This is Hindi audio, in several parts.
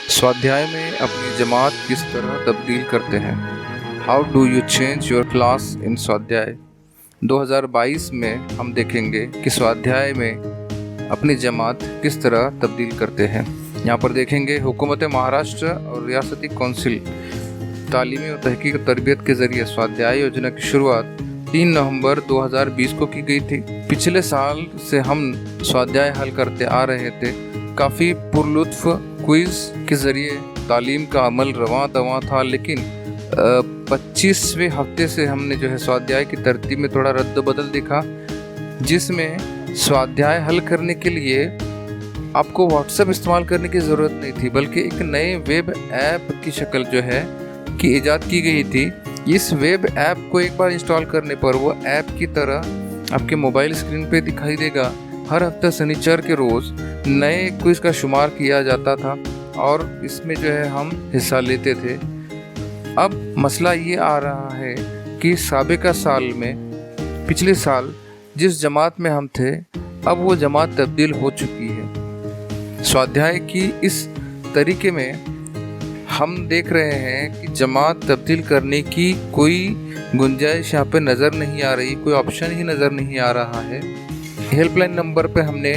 स्वाध्याय में अपनी जमात किस तरह तब्दील करते हैं। How do you change your class in स्वाध्याय। 2022 में हम देखेंगे कि स्वाध्याय में अपनी जमात किस तरह तब्दील करते हैं। यहाँ पर देखेंगे हुकूमत महाराष्ट्र और रियासती कौंसिल तालीमी और तहकीक तरबियत के ज़रिए स्वाध्याय योजना की शुरुआत 3 नवंबर 2020 को की गई थी। पिछले साल से हम स्वाध्याय हल करते आ रहे थे। काफ़ी पुरलुत्फ क्विज़ के ज़रिए तालीम का अमल रवां दवां था, लेकिन 25वें हफ्ते से हमने जो है स्वाध्याय की तरतीब में थोड़ा रद्द बदल देखा, जिसमें स्वाध्याय हल करने के लिए आपको व्हाट्सएप इस्तेमाल करने की ज़रूरत नहीं थी, बल्कि एक नए वेब ऐप की शक्ल जो है कि ईजाद की गई थी। इस वेब ऐप को एक बार इंस्टॉल करने पर वो ऐप की तरह आपके मोबाइल स्क्रीन पे दिखाई देगा। हर हफ्ते शनिचर के रोज़ नए क्विज़ का शुमार किया जाता था और इसमें जो है हम हिस्सा लेते थे। अब मसला ये आ रहा है कि साबिका साल में पिछले साल जिस जमात में हम थे, अब वो जमात तब्दील हो चुकी है। स्वाध्याय की इस तरीके में हम देख रहे हैं कि जमात तब्दील करने की कोई गुंजाइश यहाँ पे नज़र नहीं आ रही, कोई ऑप्शन ही नज़र नहीं आ रहा है। हेल्पलाइन नंबर पे हमने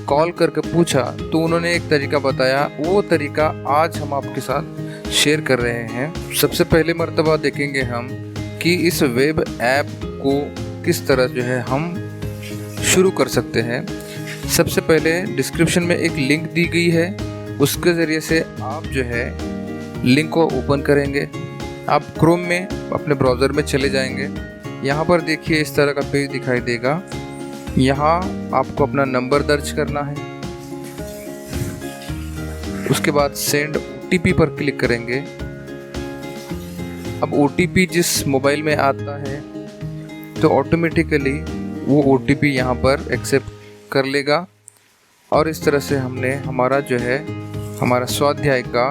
कॉल करके पूछा तो उन्होंने एक तरीका बताया। वो तरीका आज हम आपके साथ शेयर कर रहे हैं। सबसे पहले मर्तबा देखेंगे हम कि इस वेब ऐप को किस तरह जो है हम शुरू कर सकते हैं। सबसे पहले डिस्क्रिप्शन में एक लिंक दी गई है, उसके ज़रिए से आप जो है लिंक को ओपन करेंगे। आप क्रोम में अपने ब्राउज़र में चले जाएंगे। यहाँ पर देखिए इस तरह का पेज दिखाई देगा। यहाँ आपको अपना नंबर दर्ज करना है, उसके बाद सेंड OTP पर क्लिक करेंगे। अब OTP जिस मोबाइल में आता है तो ऑटोमेटिकली वो OTP यहाँ पर एक्सेप्ट कर लेगा और इस तरह से हमने हमारा जो है हमारा स्वाध्याय का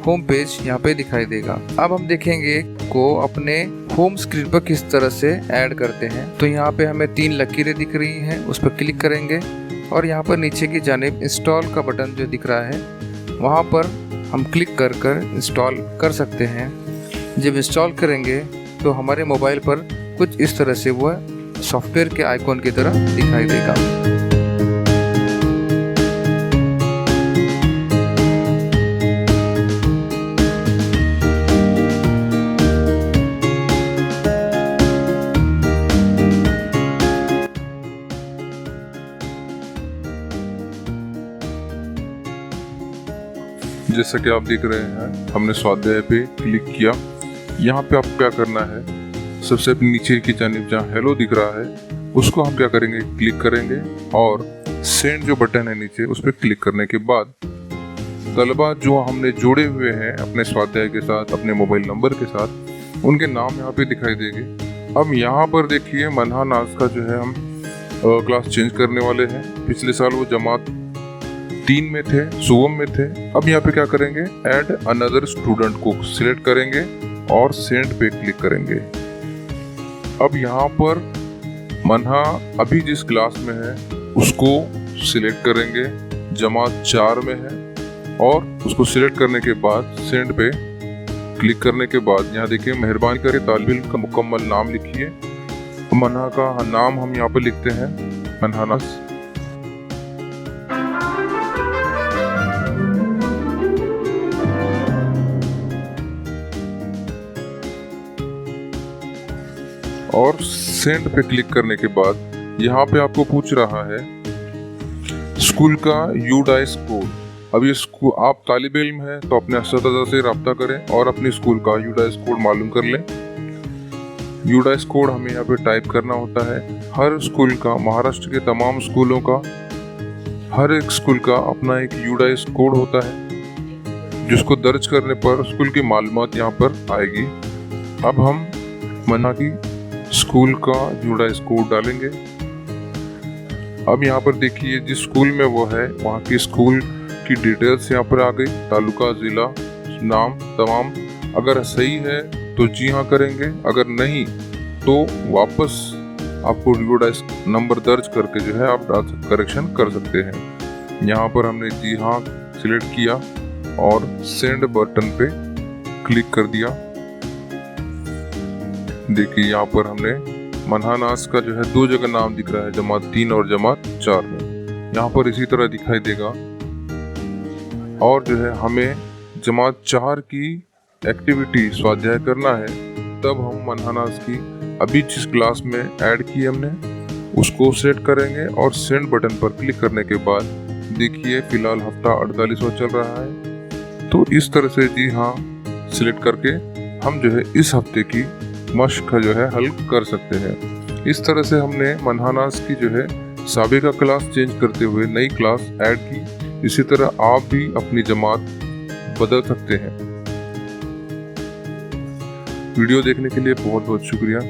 होम पेज यहाँ पे दिखाई देगा। अब हम देखेंगे को अपने होम स्क्रीन पर किस तरह से ऐड करते हैं। तो यहाँ पे हमें 3 लकीरें दिख रही हैं, उस पर क्लिक करेंगे और यहाँ पर नीचे की जानिब इंस्टॉल का बटन जो दिख रहा है वहाँ पर हम क्लिक कर इंस्टॉल कर सकते हैं। जब इंस्टॉल करेंगे तो हमारे मोबाइल पर कुछ इस तरह से वह सॉफ्टवेयर के आइकॉन की तरह दिखाई देगा। जैसा कि आप देख रहे हैं, हमने स्वाध्याय पे क्लिक किया। यहाँ पे आपको क्या करना है, सबसे नीचे की जानिब जहाँ हेलो दिख रहा है उसको हम क्या करेंगे, क्लिक करेंगे और सेंड जो बटन है नीचे उस पर क्लिक करने के बाद तलबा जो हमने जोड़े हुए हैं अपने स्वाध्याय के साथ, अपने मोबाइल नंबर के साथ, उनके नाम यहाँ पे दिखाई देंगे। अब यहाँ पर देखिए मनहा नाज का जो है हम क्लास चेंज करने वाले हैं। पिछले साल वो जमात 3 में थे, सुवम में थे। अब यहाँ पे क्या करेंगे, ऐड अनदर स्टूडेंट को सिलेक्ट करेंगे और सेंड पे क्लिक करेंगे। अब यहाँ पर मनहा अभी जिस क्लास में है उसको सिलेक्ट करेंगे, जमात 4 में है, और उसको सिलेक्ट करने के बाद सेंड पे क्लिक करने के बाद यहाँ देखिए मेहरबानी करके तालिब इल्म का मुकम्मल नाम लिखिए। मनहा का नाम हम यहाँ पे लिखते हैं मनहा नाज। और सेंड पे क्लिक करने के बाद यहाँ पे आपको पूछ रहा है स्कूल का यूडाइस कोड। अब ये स्कूल आप तालिब इल्म है तो अपने अस्तिदा से रब्ता करें और अपने स्कूल का यूडाइस कोड मालूम कर लें। यूडाइस कोड हमें यहाँ पे टाइप करना होता है। हर स्कूल का, महाराष्ट्र के तमाम स्कूलों का, हर एक स्कूल का अपना एक यूडाइस कोड होता है जिसको दर्ज करने पर स्कूल की मालूमात यहाँ पर आएगी। अब हम मना की स्कूल का यूडाइस कोड डालेंगे। अब यहाँ पर देखिए जिस स्कूल में वो है वहाँ की स्कूल की डिटेल्स यहाँ पर आ गई, तालुका, जिला, नाम तमाम। अगर सही है तो जी हाँ करेंगे, अगर नहीं तो वापस आपको यूडाइस नंबर दर्ज करके जो है आप करेक्शन कर सकते हैं। यहाँ पर हमने जी हाँ सिलेक्ट किया और सेंड बटन पे क्लिक कर दिया। देखिए यहाँ पर हमने मनहानास का जो है 2 जगह नाम दिख रहा है, जमात 3 और जमात 4 में। यहाँ पर इसी तरह दिखाई देगा। और जो है हमें जमात 4 की एक्टिविटी स्वाध्याय करना है, तब हम मनहानास की अभी जिस क्लास में ऐड की हमने उसको सेट करेंगे और सेंड बटन पर क्लिक करने के बाद देखिए फिलहाल हफ्ता 48वां चल रहा है। तो इस तरह से जी हाँ सिलेक्ट करके हम जो है इस हफ्ते की मश्क जो है हल कर सकते हैं। इस तरह से हमने मनहानास की जो है साबिका क्लास चेंज करते हुए नई क्लास ऐड की। इसी तरह आप भी अपनी जमात बदल सकते हैं। वीडियो देखने के लिए बहुत बहुत शुक्रिया।